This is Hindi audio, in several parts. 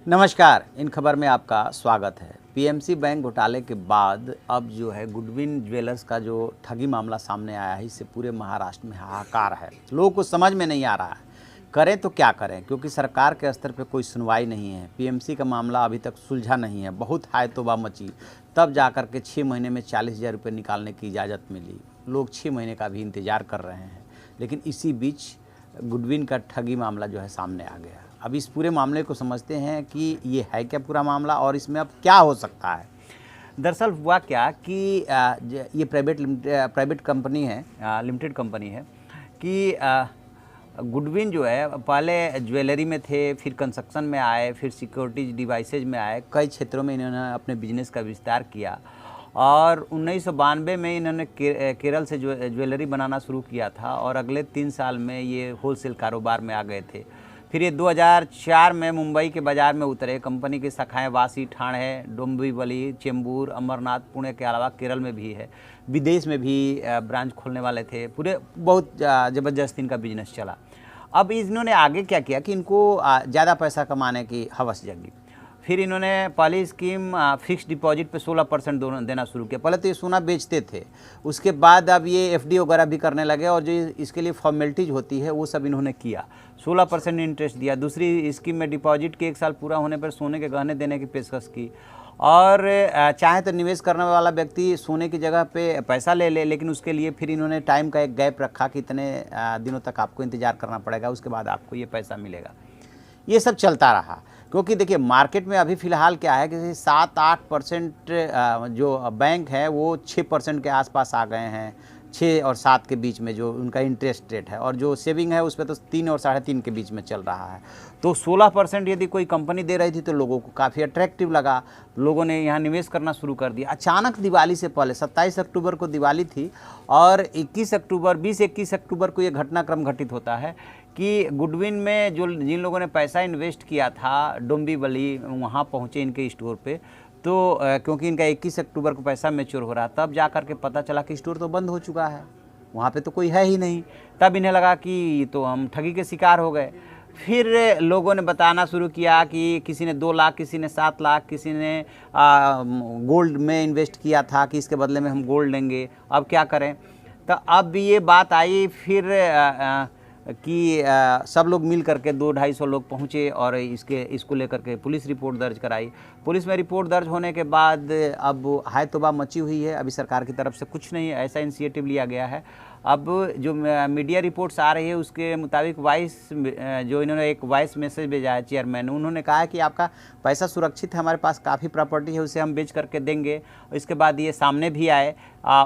नमस्कार, इन खबर में आपका स्वागत है। पीएमसी बैंक घोटाले के बाद अब जो है गुडविन ज्वेलर्स का जो ठगी मामला सामने आया है, इससे पूरे महाराष्ट्र में हाहाकार है। लोगों को समझ में नहीं आ रहा है, करें तो क्या करें, क्योंकि सरकार के स्तर पे कोई सुनवाई नहीं है। पीएमसी का मामला अभी तक सुलझा नहीं है। बहुत हाय तौबा मची, तब जाकर के 6 महीने में 40,000 रुपये निकालने की इजाज़त मिली। लोग 6 महीने का भी इंतज़ार कर रहे हैं, लेकिन इसी बीच गुडविन का ठगी मामला जो है सामने आ गया। अब इस पूरे मामले को समझते हैं कि ये है क्या पूरा मामला और इसमें अब क्या हो सकता है। दरअसल हुआ क्या कि ये प्राइवेट कंपनी है, लिमिटेड कंपनी है कि गुडविन जो है पहले ज्वेलरी में थे, फिर कंस्ट्रक्शन में आए, फिर सिक्योरिटी डिवाइसेज में आए। कई क्षेत्रों में इन्होंने अपने बिजनेस का विस्तार किया और 1992 में इन्होंने केरल से ज्वेलरी बनाना शुरू किया था और अगले 3 साल में ये होलसेल कारोबार में आ गए थे। फिर ये 2004 में मुंबई के बाज़ार में उतरे। कंपनी की शाखाएं वासी, ठाणे, डोंबिवली, चेंबूर, अमरनाथ, पुणे के अलावा केरल में भी है। विदेश में भी ब्रांच खोलने वाले थे। पूरे बहुत ज़बरदस्त इनका बिजनेस चला। अब इन्होंने आगे क्या किया कि इनको ज़्यादा पैसा कमाने की हवस जगी। फिर इन्होंने पहली स्कीम फिक्स डिपॉजिट पे 16% देना शुरू किया। पहले तो ये सोना बेचते थे, उसके बाद अब ये एफडी वगैरह भी करने लगे और जो इसके लिए फॉर्मेलिटीज होती है वो सब इन्होंने किया। 16% इंटरेस्ट दिया। दूसरी स्कीम में डिपॉजिट के 1 साल पूरा होने पर सोने के गहने देने की पेशकश की और चाहे तो निवेश करने वाला व्यक्ति सोने की जगह पे पैसा ले ले, लेकिन उसके लिए फिर इन्होंने टाइम का एक गैप रखा कि इतने दिनों तक आपको इंतज़ार करना पड़ेगा, उसके बाद आपको ये पैसा मिलेगा। ये सब चलता रहा, क्योंकि देखिए मार्केट में अभी फ़िलहाल क्या है कि 7-8% जो बैंक है वो 6% के आसपास आ गए हैं। 6 और 7 के बीच में जो उनका इंटरेस्ट रेट है, और जो सेविंग है उस पर तो 3 और 3.5 के बीच में चल रहा है। तो 16% यदि कोई कंपनी दे रही थी तो लोगों को काफ़ी अट्रैक्टिव लगा, लोगों ने यहाँ निवेश करना शुरू कर दिया। अचानक दिवाली से पहले 27 अक्टूबर को दिवाली थी और 21 अक्टूबर को ये घटनाक्रम घटित होता है कि गुडविन में जिन लोगों ने पैसा इन्वेस्ट किया था, डोंबिवली वहाँ पहुँचे इनके स्टोर पे, तो क्योंकि इनका 21 अक्टूबर को पैसा मैच्योर हो रहा, तब जा कर के पता चला कि स्टोर तो बंद हो चुका है, वहाँ पे तो कोई है ही नहीं। तब इन्हें लगा कि तो हम ठगी के शिकार हो गए। फिर लोगों ने बताना शुरू किया कि किसी ने 2 लाख, किसी ने 7 लाख, किसी ने गोल्ड में इन्वेस्ट किया था कि इसके बदले में हम गोल्ड लेंगे, अब क्या करें। तो अब ये बात आई फिर कि सब लोग मिल करके 200-250 लोग पहुँचे और इसको लेकर के पुलिस रिपोर्ट दर्ज कराई। पुलिस में रिपोर्ट दर्ज होने के बाद अब हाय तौबा मची हुई है। अभी सरकार की तरफ से कुछ नहीं ऐसा इनिशिएटिव लिया गया है। अब जो मीडिया रिपोर्ट्स आ रही है उसके मुताबिक जो इन्होंने एक वॉइस मैसेज भेजा है चेयरमैन, उन्होंने कहा है कि आपका पैसा सुरक्षित है, हमारे पास काफ़ी प्रॉपर्टी है, उसे हम बेच करके देंगे। इसके बाद ये सामने भी आए,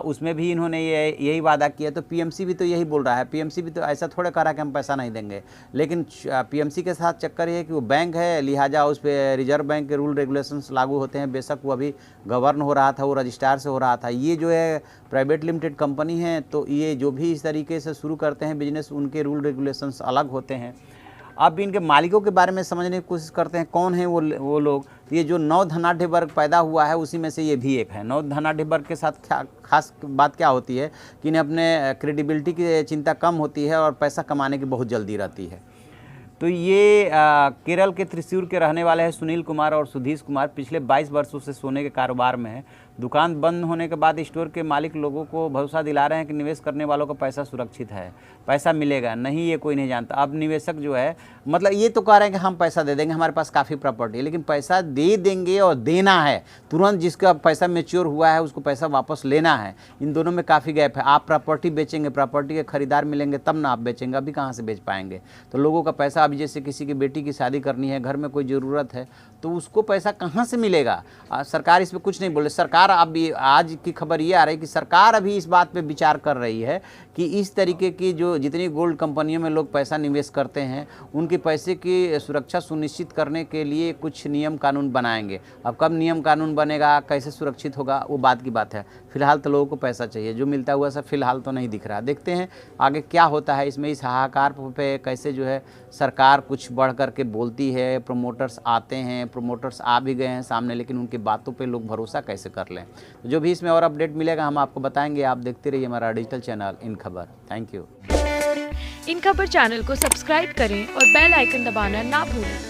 उसमें भी इन्होंने यही वादा किया। तो पीएमसी भी तो यही बोल रहा है। पीएमसी भी तो ऐसा थोड़ा कह रहा है कि हम पैसा नहीं देंगे, लेकिन पीएमसी के साथ चक्कर ये है कि वो बैंक है, लिहाजा उस पर रिजर्व बैंक के रूल रेगुलेशंस लागू होते हैं। बेशक वो अभी गवर्न हो रहा था, वो रजिस्ट्रार से हो रहा था। ये जो है प्राइवेट लिमिटेड कंपनी है, तो ये जो भी इस तरीके से शुरू करते हैं बिजनेस, उनके रूल रेगुलेशंस अलग होते हैं। अब इनके मालिकों के बारे में समझने की कोशिश करते हैं, कौन है वो लोग। ये जो नौ धनाढ़ वर्ग पैदा हुआ है उसी में से ये भी एक है। नौ धनाढ़ वर्ग के साथ खास बात क्या होती है कि इन्हें अपने क्रेडिबिलिटी की चिंता कम होती है और पैसा कमाने की बहुत जल्दी रहती है। तो ये केरल के त्रिशूर के रहने वाले हैं सुनील कुमार और सुधीश कुमार। पिछले 22 वर्षों से सोने के कारोबार में है। दुकान बंद होने के बाद स्टोर के मालिक लोगों को भरोसा दिला रहे हैं कि निवेश करने वालों का पैसा सुरक्षित है, पैसा मिलेगा, नहीं ये कोई नहीं जानता। अब निवेशक जो है मतलब ये तो कह रहे हैं कि हम पैसा दे देंगे, हमारे पास काफ़ी प्रॉपर्टी है, लेकिन पैसा दे देंगे और देना है तुरंत, जिसका पैसा मैच्योर हुआ है उसको पैसा वापस लेना है। इन दोनों में काफ़ी गैप है। आप प्रॉपर्टी बेचेंगे, प्रॉपर्टी के खरीदार मिलेंगे तब ना आप बेचेंगे, अभी कहाँ से बेच पाएंगे। तो लोगों का पैसा, अभी जैसे किसी की बेटी की शादी करनी है, घर में कोई ज़रूरत है, तो उसको पैसा कहाँ से मिलेगा। सरकार इस पर कुछ नहीं बोले। सरकार अभी आज की खबर ये आ रही है कि सरकार अभी इस बात पे विचार कर रही है कि इस तरीके की जो जितनी गोल्ड कंपनियों में लोग पैसा निवेश करते हैं उनके पैसे की सुरक्षा सुनिश्चित करने के लिए कुछ नियम कानून बनाएंगे। अब कब नियम कानून बनेगा, कैसे सुरक्षित होगा, वो बात की बात है। फिलहाल तो लोगों को पैसा चाहिए, जो मिलता हुआ सब फिलहाल तो नहीं दिख रहा। देखते हैं आगे क्या होता है इसमें। इस हाहाकार पे कैसे जो है सरकार कुछ बढ़ कर के बोलती है। प्रोमोटर्स आते हैं, प्रोमोटर्स आ भी गए हैं सामने, लेकिन उनकी बातों पे लोग भरोसा कैसे कर लें। तो जो भी इसमें और अपडेट मिलेगा हम आपको बताएंगे। आप देखते रहिए हमारा डिजिटल चैनल इन खबर। Thank you. इन खबर चैनल को सब्सक्राइब करें और बेल आइकन दबाना ना भूलें।